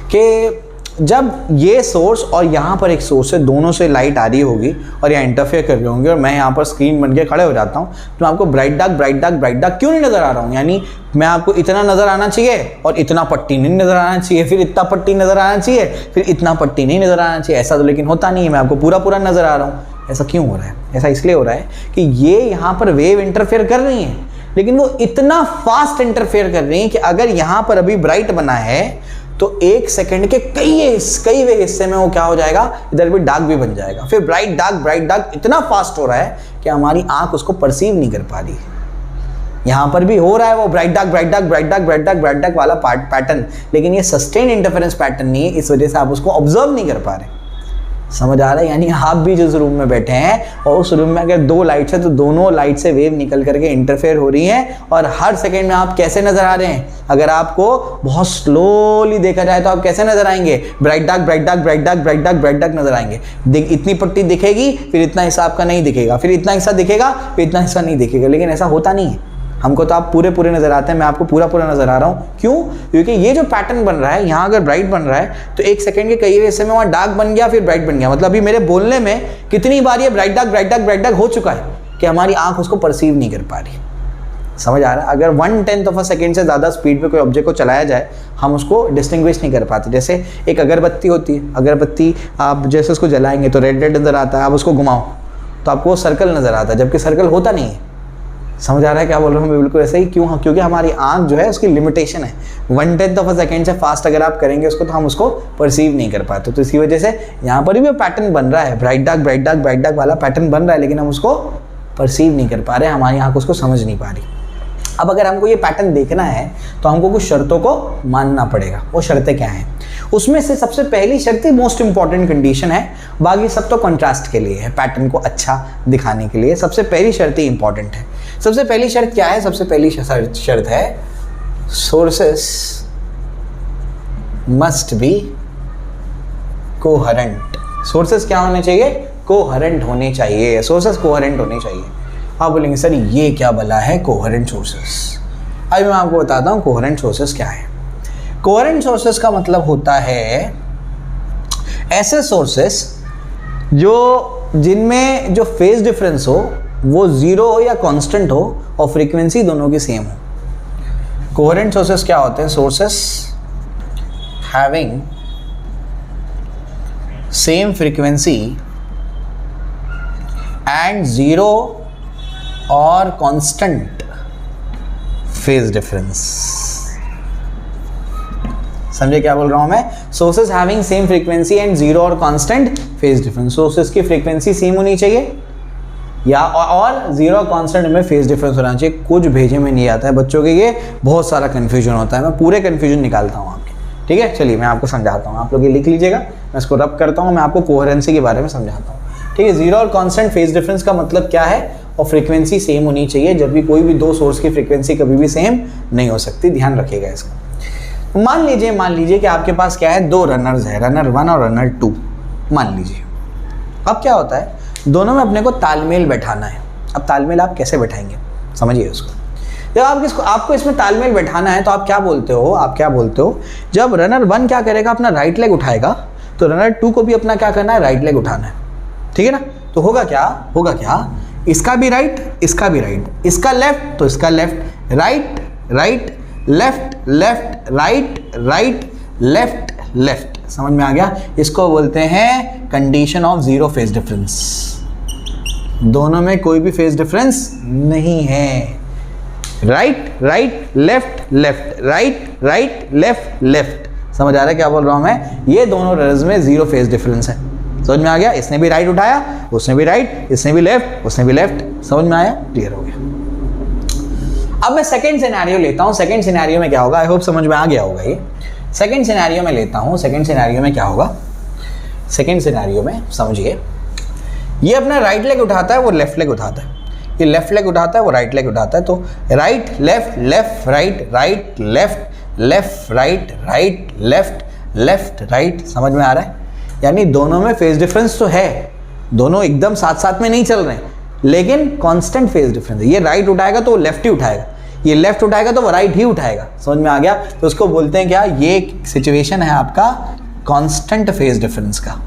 कि जब ये सोर्स और यहाँ पर एक सोर्स है, दोनों से लाइट आ रही होगी और यहाँ इंटरफेयर कर रहे होंगे और मैं यहाँ पर स्क्रीन बन के खड़े हो जाता हूँ, तो आपको ब्राइट डार्क क्यों नहीं नज़र आ रहा हूँ, यानी मैं आपको इतना नज़र आना चाहिए और इतना पट्टी नहीं नज़र आना चाहिए, फिर इतना पट्टी नज़र आना चाहिए, फिर इतना पट्टी नहीं नज़र आना चाहिए, ऐसा तो लेकिन होता नहीं है, मैं आपको पूरा नज़र आ रहा हूँ। ऐसा क्यों हो रहा है, ऐसा इसलिए हो रहा है कि ये यहाँ पर वेव इंटरफेयर कर रही है, लेकिन वो इतना फास्ट इंटरफेयर कर रही है कि अगर यहाँ पर अभी ब्राइट बना है तो एक सेकंड के कई वे हिस्से में वो क्या हो जाएगा, इधर भी डार्क भी बन जाएगा, फिर ब्राइट डार्क इतना फास्ट हो रहा है कि हमारी आंख उसको परसीव नहीं कर पा रही है। यहाँ पर भी हो रहा है वो ब्राइट डार्क वाला पैटर्न, लेकिन ये सस्टेन इंटरफेरेंस पैटर्न नहीं है, इस वजह से आप उसको ऑब्जर्व नहीं कर पा रहे। समझ आ रहा है, यानी आप भी जिस रूम में बैठे हैं और उस रूम में अगर दो लाइट्स है तो दोनों लाइट से वेव निकल करके इंटरफेयर हो रही हैं और हर सेकंड में आप कैसे नजर आ रहे हैं। अगर आपको बहुत स्लोली देखा जाए तो आप कैसे नजर आएंगे, ब्राइट डार्क नजर आएंगे। इतनी पट्टी दिखेगी, फिर इतना हिस्सा आपका नहीं दिखेगा, फिर इतना हिस्सा दिखेगा, फिर इतना हिस्सा नहीं दिखेगा, लेकिन ऐसा होता नहीं है। हमको तो आप पूरे नजर आते हैं, मैं आपको पूरा नजर आ रहा हूँ। क्यों? क्योंकि ये जो पैटर्न बन रहा है, यहाँ अगर ब्राइट बन रहा है तो एक सेकंड के कई हिस्से में वहाँ डार्क बन गया, फिर ब्राइट बन गया। मतलब अभी मेरे बोलने में कितनी बार ये ब्राइट डार्क हो चुका है कि हमारी आंख उसको परसीव नहीं कर पा रही। समझ आ रहा है? अगर 1/10 सेकेंड से ज़्यादा स्पीड पे कोई ऑब्जेक्ट को चलाया जाए, हम उसको डिस्टिंग्विश नहीं कर पाते। जैसे एक अगरबत्ती होती है, अगरबत्ती आप जैसे उसको जलाएंगे तो रेड नज़र आता है, आप उसको घुमाओ तो आपको वो सर्कल नज़र आता है, जबकि सर्कल होता नहीं है। समझ आ रहा है क्या बोल रहा हूँ मैं? बिल्कुल ऐसे ही। क्यों? क्योंकि हमारी आंख जो है उसकी लिमिटेशन है, 1/10 सेकेंड से फास्ट अगर आप करेंगे उसको तो हम उसको परसीव नहीं कर पाते। तो इसी वजह से यहाँ पर भी पैटर्न बन रहा है, ब्राइट डार्क वाला पैटर्न बन रहा है, लेकिन हम उसको परसीव नहीं कर पा रहे, हमारी आंख उसको समझ नहीं पा रही। अब अगर हमको ये पैटर्न देखना है तो हमको कुछ शर्तों को मानना पड़ेगा। वो शर्तें क्या हैं? उसमें से सबसे पहली शर्त मोस्ट इंपॉर्टेंट कंडीशन है, बाकी सब तो कंट्रास्ट के लिए है, पैटर्न को अच्छा दिखाने के लिए। सबसे पहली शर्त ही इंपॉर्टेंट है। सबसे पहली शर्त क्या है? सबसे पहली शर्त है sources must be coherent. Sources क्या होने चाहिए? कोहेरेंट होने चाहिए। सोर्सेस कोहेरेंट होने चाहिए। आप बोलेंगे सर ये क्या भला है कोहेरेंट सोर्सेस? अभी मैं आपको बताता हूँ कोहेरेंट सोर्सेस क्या है। कोहेरेंट सोर्सेस का मतलब होता है ऐसे सोर्सेस जिनमें जो फेज डिफरेंस हो वो 0 हो या कांस्टेंट हो और फ्रीक्वेंसी दोनों की सेम हो। कोहेरेंट सोर्सेस क्या होते हैं? Sources having same frequency and 0 और कांस्टेंट फेज डिफरेंस। समझे क्या बोल रहा हूं मैं? Sources having same frequency and 0 और कांस्टेंट फेज डिफरेंस। सोर्सेस की फ्रीक्वेंसी सेम होनी चाहिए या और 0 कांस्टेंट में फेज डिफरेंस होना चाहिए। कुछ भेजे में नहीं आता है बच्चों के, ये बहुत सारा कन्फ्यूजन होता है, मैं पूरे कन्फ्यूजन निकालता हूँ आपके। ठीक है, चलिए मैं आपको समझाता हूँ, आप लोग ये लिख लीजिएगा, मैं इसको रब करता हूँ, मैं आपको कोहेरेंसी के बारे में समझाता हूँ। ठीक है, 0 और कांस्टेंट फेज डिफरेंस का मतलब क्या है? और फ्रीक्वेंसी सेम होनी चाहिए, जब भी कोई भी दो सोर्स की फ्रीक्वेंसी कभी भी सेम नहीं हो सकती, ध्यान रखिएगा इसको। मान लीजिए कि आपके पास क्या है, दो रनर्स है, रनर 1 और रनर 2 मान लीजिए। अब क्या होता है, दोनों में अपने को तालमेल बैठाना है। अब तालमेल आप कैसे बैठाएंगे, समझिए उसको। जब आपको इसमें तालमेल बैठाना है तो आप क्या बोलते हो, जब रनर 1 क्या करेगा, अपना राइट लेग उठाएगा, तो रनर 2 को भी अपना क्या करना है, राइट लेग उठाना है। ठीक है ना? तो होगा क्या, इसका भी राइट, इसका भी राइट, इसका लेफ्ट तो इसका left, right right left left right right left left. समझ में आ गया? इसको बोलते हैं condition of zero phase difference. दोनों में कोई भी फेज डिफरेंस नहीं है। Right right left left right right left left. समझ आ रहा है क्या बोल रहा हूं मैं? ये दोनों रनर्स में जीरो फेज डिफरेंस है। समझ में आ गया? इसने भी राइट उठाया, उसने भी राइट, इसने भी लेफ्ट, उसने भी लेफ्ट। समझ में आया? क्लियर हो गया। अब मैं सेकंड सिनेरियो लेता हूं। सेकंड सिनेरियो में क्या होगा? आई होप समझ में आ गया होगा ये। सेकंड सिनेरियो में लेता हूं। सेकंड सिनेरियो में क्या होगा? सेकंड सिनेरियो में समझिए, ये अपना राइट लेग उठाता है, वो लेफ्ट लेग उठाता है। ये लेफ्ट लेग उठाता है, वो राइट लेग उठाता है। तो right left left right right left left right right left left right. समझ में आ रहा है? यानी दोनों में फेज डिफरेंस तो है, दोनों एकदम साथ साथ में नहीं चल रहे हैं, लेकिन कांस्टेंट फेज डिफरेंस है। ये राइट उठाएगा तो वो लेफ्ट ही उठाएगा, ये लेफ्ट उठाएगा तो वो राइट ही उठाएगा। समझ में आ गया? तो उसको बोलते हैं क्या? ये सिचुएशन है आपका कांस्टेंट फेज डिफरेंस का।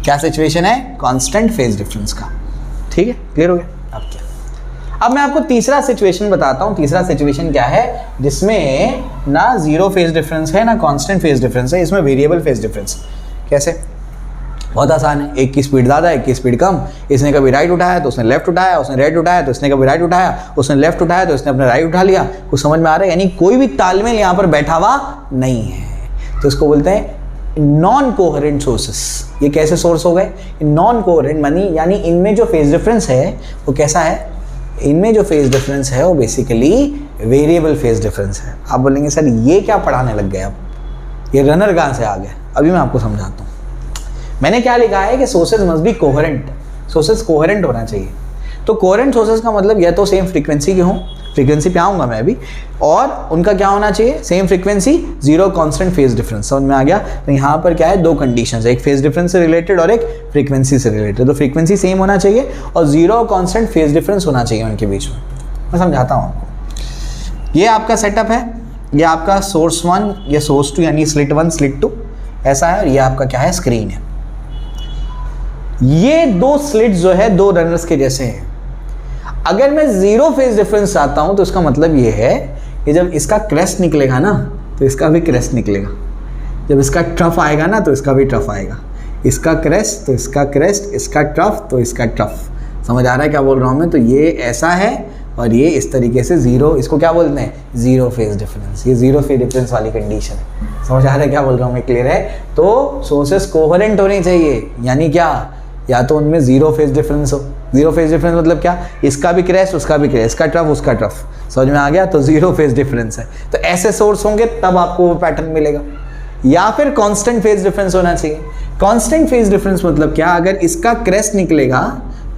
क्या सिचुएशन है? कांस्टेंट फेज डिफरेंस का। ठीक है, क्लियर हो गया? अब क्या? अब मैं आपको तीसरा सिचुएशन बताता हूं। तीसरा सिचुएशन क्या है? जिसमें ना जीरो फेज डिफरेंस है ना कांस्टेंट फेज डिफरेंस है, इसमें वेरिएबल फेज डिफरेंस। कैसे? बहुत आसान है। एक की स्पीड ज़्यादा, एक की स्पीड कम। इसने कभी राइट उठाया तो उसने लेफ्ट उठाया, उसने राइट उठाया तो इसने कभी राइट उठाया, उसने लेफ्ट उठाया तो इसने अपने राइट उठा लिया। कुछ समझ में आ रहा है? यानी कोई भी तालमेल यहाँ पर बैठा हुआ नहीं है। तो इसको बोलते हैं नॉन कोहेरेंट सोर्सेस। ये कैसे सोर्स हो गए? नॉन कोहेरेंट यानी इनमें जो फेज डिफरेंस है वो कैसा है? इनमें जो फेज डिफरेंस है वो बेसिकली वेरिएबल फेज डिफरेंस है। आप बोलेंगे सर ये क्या पढ़ाने लग गए आप, ये रनर कहाँ से आ गए? अभी मैं आपको समझाता हूँ। मैंने क्या लिखा है कि sources must B coherent. Sources coherent होना चाहिए। तो कोहेरेंट सोर्सेज का मतलब या तो सेम फ्रीक्वेंसी के हों, फ्रीक्वेंसी पे आऊँगा मैं अभी, और उनका क्या होना चाहिए? Same frequency, zero constant phase difference. समझ में आ गया? तो यहाँ पर क्या है? दो कंडीशंस है, एक फेज डिफरेंस से रिलेटेड और एक फ्रीक्वेंसी से रिलेटेड। तो फ्रीक्वेंसी सेम होना चाहिए और जीरो कांस्टेंट फेज डिफरेंस होना चाहिए उनके बीच में। मैं समझाता हूँ आपको। ये आपका सेटअप है, ये आपका सोर्स 1, ये सोर्स 2 यानी स्लिट 1 स्लिट 2 ऐसा है, और ये आपका क्या है? स्क्रीन है। ये दो स्लिट्स जो है दो रनर्स के जैसे हैं। अगर मैं जीरो फेज डिफरेंस चाहता हूं तो इसका मतलब ये है कि जब इसका क्रेस्ट निकलेगा ना तो इसका भी क्रेस्ट निकलेगा, जब इसका ट्रफ आएगा ना तो इसका भी ट्रफ आएगा, इसका क्रेस्ट तो इसका क्रेस्ट, इसका ट्रफ तो इसका ट्रफ। समझ आ रहा है क्या बोल रहा हूं मैं? तो ये ऐसा है और ये इस तरीके से जीरो, इसको क्या बोलते हैं? Zero phase difference. ये जीरो फेज डिफरेंस वाली कंडीशन है। समझ आ रहा है क्या बोल रहा हूँ मैं? क्लियर है? तो सोर्सेस कोहेरेंट होने चाहिए, यानी क्या? या तो उनमें जीरो फेज डिफरेंस हो। जीरो फेज डिफरेंस मतलब क्या? इसका भी क्रेस्ट, उसका भी क्रेस्ट, इसका ट्रफ, उसका ट्रफ। समझ में आ गया? तो जीरो फेज डिफरेंस है। तो ऐसे सोर्स होंगे तब आपको वो पैटर्न मिलेगा। या फिर कांस्टेंट फेज डिफरेंस होना चाहिए। कांस्टेंट फेज डिफरेंस मतलब क्या? अगर इसका क्रेस्ट निकलेगा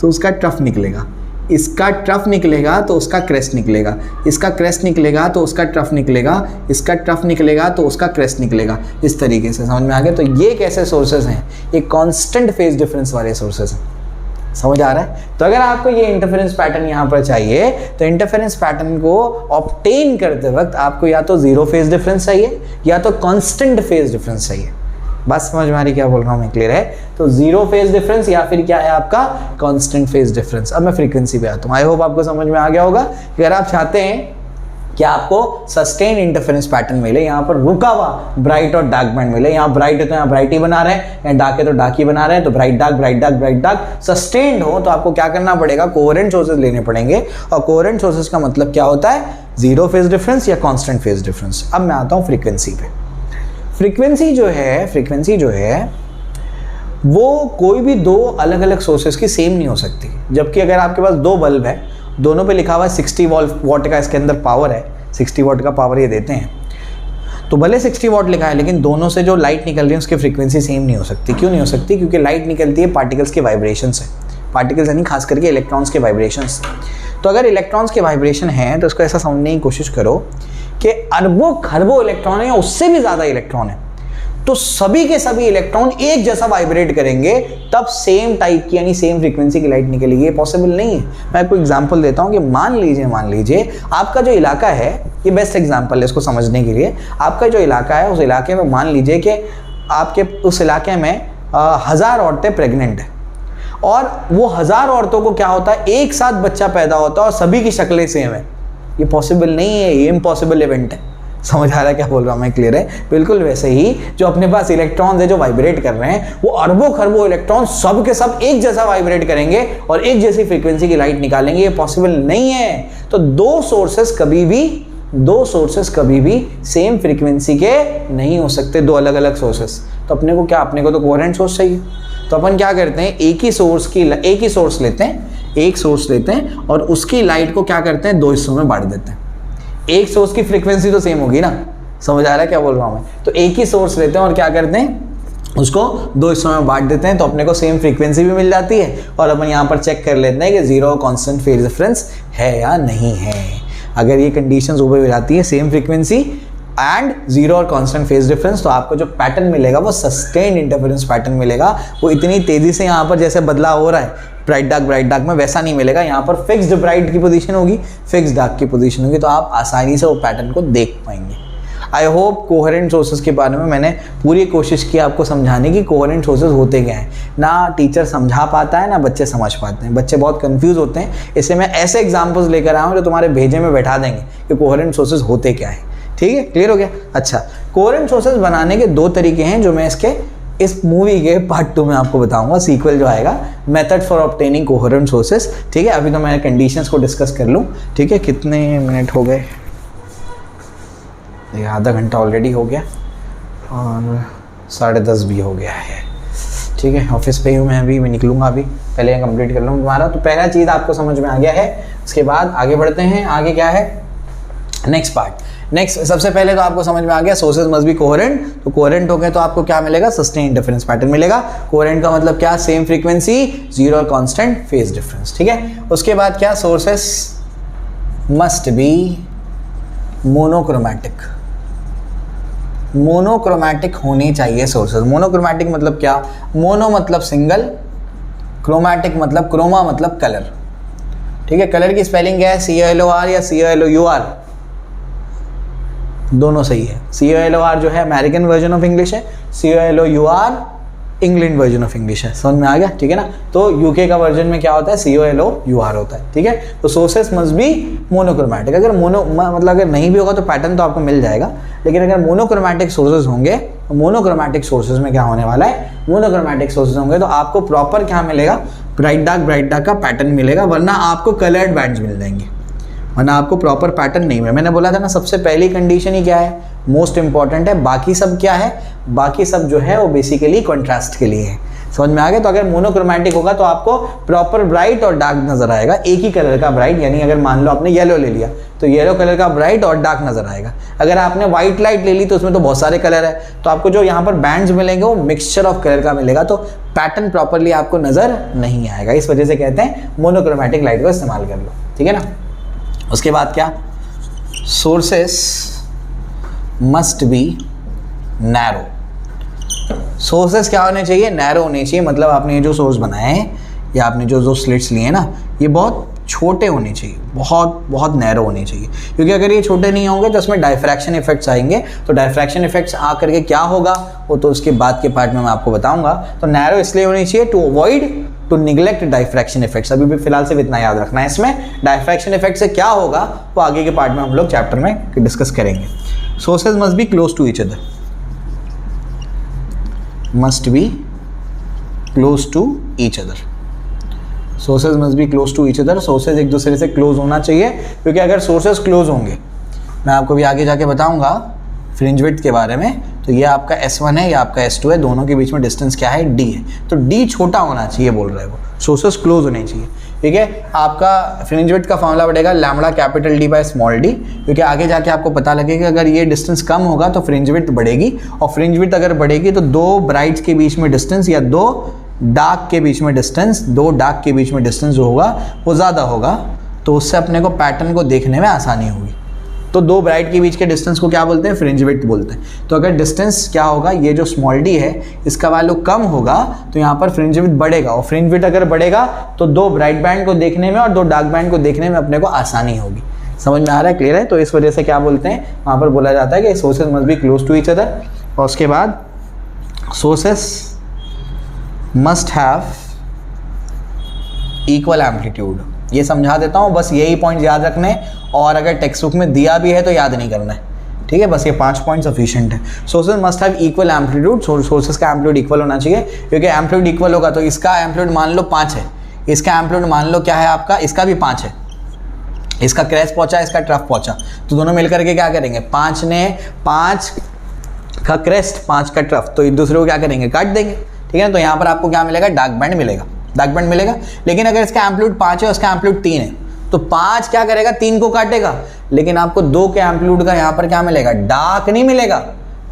तो उसका ट्रफ निकलेगा, इसका ट्रफ निकलेगा तो उसका क्रेस्ट निकलेगा, इसका क्रेस्ट निकलेगा तो उसका ट्रफ निकलेगा, इसका ट्रफ निकलेगा तो उसका क्रेस्ट निकलेगा। इस तरीके से। समझ में आ गया? तो ये कैसे सोर्सेज हैं? ये कांस्टेंट फेज डिफरेंस वाले सोर्सेज हैं। समझ आ रहा है? तो अगर आपको ये इंटरफेरेंस पैटर्न यहाँ पर चाहिए तो इंटरफेरेंस पैटर्न को ऑब्टेन करते वक्त आपको या तो जीरो फेज डिफरेंस चाहिए या तो कांस्टेंट फेज डिफरेंस चाहिए। बस समझ में आ रही क्या बोल रहा हूँ मैं? क्लियर है? तो जीरो फेज डिफरेंस या फिर क्या है आपका? Constant phase difference. अब मैं फ्रीक्वेंसी पे आता हूँ। आई होप आपको समझ में आ गया होगा। अगर आप चाहते हैं कि आपको सस्टेन इंटरफेरेंस पैटर्न मिले, यहाँ पर रुका हुआ ब्राइट और डार्क बैंड मिले, यहाँ ब्राइट है तो यहाँ ब्राइट ही बना रहे हैं, यहाँ डार्क है तो डार्क ही बना रहे हैं, तो bright dark bright dark bright dark sustained हो, तो आपको क्या करना पड़ेगा? कोहेरेंट सोर्सेज लेने पड़ेंगे। और कोहेरेंट सोर्सेज का मतलब क्या होता है? जीरो फेज डिफरेंस या कांस्टेंट फेज डिफरेंस। अब मैं आता हूँ फ्रीक्वेंसी पे। फ्रीक्वेंसी जो है वो कोई भी दो अलग अलग सोर्सेज की सेम नहीं हो सकती। जबकि अगर आपके पास दो बल्ब है, दोनों पे लिखा हुआ है 60 वॉट का इसके अंदर पावर है, 60 वॉट का पावर ये देते हैं, तो भले 60 वॉट लिखा है लेकिन दोनों से जो लाइट निकल रही है उसकी फ्रीक्वेंसी सेम नहीं हो सकती। क्यों नहीं हो सकती? क्योंकि लाइट निकलती है पार्टिकल्स के वाइब्रेशन से। पार्टिकल्स यानी खास करके इलेक्ट्रॉन्स के वाइब्रेशन से। तो अगर इलेक्ट्रॉन्स के वाइब्रेशन हैं तो उसको ऐसा समझने की कोशिश करो कि अरबों खरबों इलेक्ट्रॉन है या उससे भी ज़्यादा इलेक्ट्रॉन है, तो सभी के सभी इलेक्ट्रॉन एक जैसा वाइब्रेट करेंगे तब सेम टाइप की यानी सेम फ्रीक्वेंसी की लाइट निकलेगी। ये पॉसिबल नहीं है। मैं आपको एग्जांपल देता हूं कि मान लीजिए आपका जो इलाका है, ये बेस्ट एग्जांपल है इसको समझने के लिए। आपका जो इलाका है उस इलाके में मान लीजिए कि आपके उस इलाके में 1000 औरतें प्रेग्नेंट है और वो 1000 औरतों को क्या होता है, एक साथ बच्चा पैदा होता है और सभी की शक्लें सेम है। ये पॉसिबल नहीं है, ये इम्पॉसिबल इवेंट है। समझ आ रहा है क्या बोल रहा हूँ मैं, क्लियर है? बिल्कुल वैसे ही जो अपने पास इलेक्ट्रॉन्स है जो वाइब्रेट कर रहे हैं, वो अरबों खरबों इलेक्ट्रॉन सब के सब एक जैसा वाइब्रेट करेंगे और एक जैसी फ्रीक्वेंसी की लाइट निकालेंगे। ये पॉसिबल नहीं है। तो दो सोर्सेस कभी भी सेम फ्रीक्वेंसी के नहीं हो सकते, दो अलग अलग सोर्सेस। तो अपने को क्या, अपने को तो कोहेरेंट सोर्स चाहिए। तो अपन क्या करते हैं, एक ही सोर्स लेते हैं और उसकी लाइट को क्या करते हैं, दो हिस्सों में बांट देते हैं। एक सोर्स की फ्रीक्वेंसी तो सेम होगी ना, समझ आ रहा है क्या बोल रहा हूँ मैं? तो एक ही सोर्स लेते हैं और क्या करते हैं, उसको दो हिस्सों में बांट देते हैं, तो अपने को सेम फ्रीक्वेंसी भी मिल जाती है और अपन यहाँ पर चेक कर लेते हैं कि जीरो कांस्टेंट फेज डिफरेंस है या नहीं है। अगर ये कंडीशंस ऊपर हो जाती है, सेम फ्रीक्वेंसी एंड जीरो और कांस्टेंट फेज डिफरेंस, तो आपको जो पैटर्न मिलेगा वो सस्टेन्ड इंटरफेरेंस पैटर्न मिलेगा। वो इतनी तेजी से यहाँ पर जैसे बदलाव हो रहा है ब्राइट डार्क में, वैसा नहीं मिलेगा। यहाँ पर फिक्स्ड ब्राइट की पोजीशन होगी, फिक्स्ड डार्क की पोजीशन होगी, तो आप आसानी से वो पैटर्न को देख पाएंगे। आई होप कोहेरेंट सोर्सेज के बारे में मैंने पूरी कोशिश की आपको समझाने की, कोहेरेंट सोर्सेज होते क्या हैं। ना टीचर समझा पाता है, ना बच्चे समझ पाते हैं, बच्चे बहुत कंफ्यूज होते हैं। इसलिए मैं ऐसे एग्जाम्पल्स लेकर आया हूँ जो तुम्हारे भेजे में बैठा देंगे कि कोहेरेंट सोर्सेज होते क्या है। ठीक है, क्लियर हो गया? अच्छा, कोहेरेंट सोर्सेज बनाने के दो तरीके हैं जो मैं इस मूवी के पार्ट 2 में आपको बताऊंगा, सीक्वल जो आएगा, method for obtaining coherent sources. ठीक है, अभी तो मैं कंडीशंस को डिस्कस कर लूँ। ठीक है, कितने मिनट हो गए? आधा घंटा ऑलरेडी हो गया और 10:30 भी हो गया है। ठीक है, ऑफिस पे हूँ मैं, अभी मैं निकलूँगा, अभी पहले ये कंप्लीट कर लूँ तुम्हारा। तो पहला चीज़ आपको समझ में आ गया है। उसके बाद आगे बढ़ते हैं। आगे क्या है, नेक्स्ट पार्ट। नेक्स्ट, सबसे पहले तो आपको समझ में आ गया सोर्सेज मस्ट बी कोहेरेंट। तो कोहेरेंट हो गए तो आपको क्या मिलेगा, सस्टेन इंटरफेरेंस पैटर्न मिलेगा। कोहेरेंट का मतलब क्या, सेम फ्रीक्वेंसी, जीरो और कांस्टेंट फेज डिफरेंस। ठीक है, उसके बाद क्या, sources must be monochromatic. Monochromatic होने चाहिए सोर्सेज। मोनोक्रोमैटिक मतलब क्या, मोनो मतलब सिंगल, क्रोमैटिक मतलब क्रोमा मतलब कलर। ठीक है, कलर की स्पेलिंग क्या है, COLOR या COLOUR, दोनों सही है। COLOR जो है अमेरिकन वर्जन ऑफ इंग्लिश है, COLOUR England version of English है। समझ में आ गया? ठीक है ना। तो यूके का वर्जन में क्या होता है, COLOUR होता है। ठीक है, तो सोर्सेस मस्ट बी मोनोक्रोमैटिक। अगर मतलब अगर नहीं भी होगा तो पैटर्न तो आपको मिल जाएगा, लेकिन अगर मोनोक्रोमैटिक सोर्सेज होंगे तो मोनोक्रोमैटिक सोर्सेज में क्या होने वाला है, मोनोक्रोमैटिक सोर्सेज होंगे तो आपको प्रॉपर क्या मिलेगा, ब्राइट डार्क का पैटर्न मिलेगा, वरना आपको कलर्ड बैंड्स मिल जाएंगे, वरना आपको प्रॉपर पैटर्न नहीं है। मैंने बोला था ना, सबसे पहली कंडीशन ही क्या है, मोस्ट इंपॉर्टेंट है। बाकी सब क्या है, बाकी सब जो है वो बेसिकली कॉन्ट्रास्ट के लिए है। समझ में आ गया? तो अगर मोनोक्रोमैटिक होगा तो आपको प्रॉपर ब्राइट और डार्क नजर आएगा, एक ही कलर का ब्राइट। यानी अगर मान लो आपने येलो ले लिया तो येलो कलर का ब्राइट और डार्क नजर आएगा। अगर आपने व्हाइट लाइट ले ली तो उसमें तो बहुत सारे कलर है, तो आपको जो यहाँ पर बैंड्स मिलेंगे वो मिक्सचर ऑफ कलर का मिलेगा, तो पैटर्न प्रॉपरली आपको नजर नहीं आएगा। इस वजह से कहते हैं मोनोक्रोमैटिक लाइट का इस्तेमाल कर लो। ठीक है ना। उसके बाद क्या, sources must be narrow. Sources क्या होने चाहिए, नैरो होने चाहिए। मतलब आपने ये जो सोर्स बनाए हैं या आपने जो स्लिट्स लिए हैं ना, ये बहुत छोटे होने चाहिए, बहुत नैरो होने चाहिए। क्योंकि अगर ये छोटे नहीं होंगे तो उसमें डायफ्रैक्शन इफेक्ट्स आएंगे। तो डायफ्रैक्शन इफेक्ट्स आ करके क्या होगा वो तो उसके बाद के पार्ट में मैं आपको बताऊंगा। तो नैरो इसलिए होनी चाहिए to avoid to neglect diffraction effects. अभी भी फिलहाल सिर्फ इतना याद रखना है। इसमें डायफ्रैक्शन इफेक्ट से क्या होगा वो आगे के पार्ट में हम लोग चैप्टर में डिस्कस करेंगे। Sources must be close to each other, must be close to each other. Sources must be close to each other. Sources एक दूसरे से क्लोज होना चाहिए, क्योंकि अगर सोर्सेज क्लोज होंगे, मैं आपको भी आगे जाके बताऊंगा फ्रिंज विड्थ के बारे में, तो ये आपका S1 है, ये आपका S2 है, दोनों के बीच में डिस्टेंस क्या है, D है। तो D छोटा होना चाहिए बोल रहे हैं वो, सोर्सेज क्लोज होने चाहिए। ठीक है, आपका फ्रिंज विड्थ का फॉर्मूला बढ़ेगा lambda capital D by small d, क्योंकि आगे जाके आपको पता लगेगा अगर ये डिस्टेंस कम होगा तो फ्रिंज विड्थ बढ़ेगी, और फ्रिंज विड्थ अगर बढ़ेगी तो दो ब्राइट्स के बीच में डिस्टेंस या दो डार्क के बीच में डिस्टेंस, दो डार्क के बीच में डिस्टेंस जो होगा वो ज़्यादा होगा, तो उससे अपने को पैटर्न को देखने में आसानी होगी। तो दो ब्राइट के बीच के डिस्टेंस को क्या बोलते हैं, फ्रिंज विड्थ बोलते हैं। तो अगर डिस्टेंस क्या होगा, ये जो स्मॉल d है इसका वैल्यू कम होगा तो यहाँ पर फ्रिंज विड्थ बढ़ेगा, और फ्रिंज विड्थ अगर बढ़ेगा तो दो ब्राइट बैंड को देखने में और दो डार्क बैंड को देखने में अपने को आसानी होगी। समझ में आ रहा है, क्लियर है? तो इस वजह से क्या बोलते हैं, वहाँ पर बोला जाता है कि sources must be close to each other. और उसके बाद sources must have equal amplitude, ये समझा देता हूँ, बस यही पॉइंट याद रखने, और अगर टेक्स्ट बुक में दिया भी है तो याद नहीं करना है, ठीक है, बस ये 5 पॉइंट सफिशिएंट है। Sources must have equal amplitude, sources का एम्पलीट्यूड इक्वल होना चाहिए, क्योंकि एम्पलीट्यूड इक्वल होगा तो इसका एम्पलीट्यूड मान लो 5 है, इसका एम्पलीट्यूड मान लो क्या है आपका, इसका भी 5 है, इसका क्रेस्ट पहुंचा, इसका ट्रफ पहुंचा, तो दोनों मिलकर के क्या करेंगे, 5 ने 5 का क्रेस्ट 5 का ट्रफ, तो एक दूसरे को क्या करेंगे, काट देंगे, ठीक है। तो यहाँ पर आपको क्या मिलेगा, डार्क बैंड मिलेगा, डार्क बैंड मिलेगा। लेकिन अगर इसका एम्पलीट्यूड 5 है, उसका एम्पलीट्यूड 3 है, तो 5 क्या करेगा, 3 को काटेगा, लेकिन आपको 2 के एम्पलीट्यूड का यहाँ पर क्या मिलेगा, डार्क नहीं मिलेगा,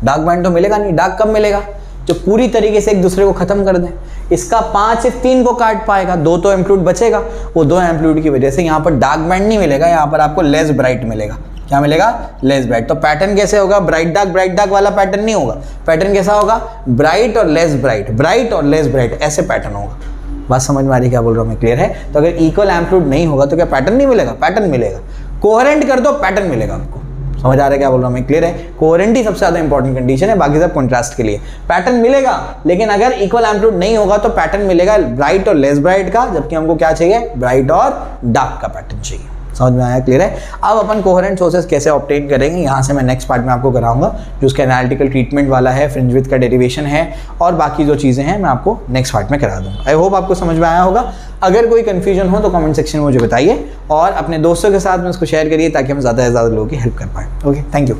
डार्क बैंड तो मिलेगा नहीं। डार्क कब मिलेगा, जो पूरी तरीके से एक दूसरे को खत्म कर दें। इसका 5 से 3 को काट पाएगा, 2 तो एम्पलीट्यूड बचेगा, वो 2 एम्पलीट्यूड की वजह से यहाँ पर डार्क बैंड नहीं मिलेगा, यहाँ पर आपको लेस ब्राइट मिलेगा। क्या मिलेगा, लेस ब्राइट। तो पैटर्न कैसे होगा, ब्राइट डार्क वाला पैटर्न नहीं होगा, पैटर्न कैसा होगा, ब्राइट और लेस ब्राइट, ब्राइट और लेस ब्राइट, ऐसे पैटर्न होगा। बात समझ में आ रही क्या बोल रहा हूँ मैं, क्लियर है। तो अगर इक्वल एम्पलीट्यूड नहीं होगा तो क्या पैटर्न नहीं मिलेगा, पैटर्न मिलेगा। कोहेरेंट कर दो, पैटर्न मिलेगा आपको। समझ आ रहा है क्या बोल रहा हूँ मैं, क्लियर है। कोहेरेंट ही सबसे ज्यादा इंपॉर्टेंट कंडीशन है, बाकी सब कॉन्ट्रास्ट के लिए। पैटर्न मिलेगा, लेकिन अगर इक्वल एम्पलीट्यूड नहीं होगा तो पैटर्न मिलेगा ब्राइट और लेस ब्राइट का, जबकि हमको क्या चाहिए, ब्राइट और डार्क का पैटर्न चाहिए। समझ में आया, क्लियर है। अब अपन कोहेरेंट सोर्सेस कैसे ऑब्टेन करेंगे, यहाँ से मैं नेक्स्ट पार्ट में आपको कराऊंगा, जो उसका एनालिटिकल ट्रीटमेंट वाला है, फ्रिंज विड्थ का डेरिवेशन है, और बाकी जो चीज़ें हैं मैं आपको नेक्स्ट पार्ट में करा दूंगा। आई होप आपको समझ में आया होगा। अगर कोई कंफ्यूजन हो तो कमेंट सेक्शन में मुझे बताइए, और अपने दोस्तों के साथ में उसको शेयर करिए, ताकि हम ज़्यादा से ज़्यादा लोगों की हेल्प कर पाएँ। Okay, thank you.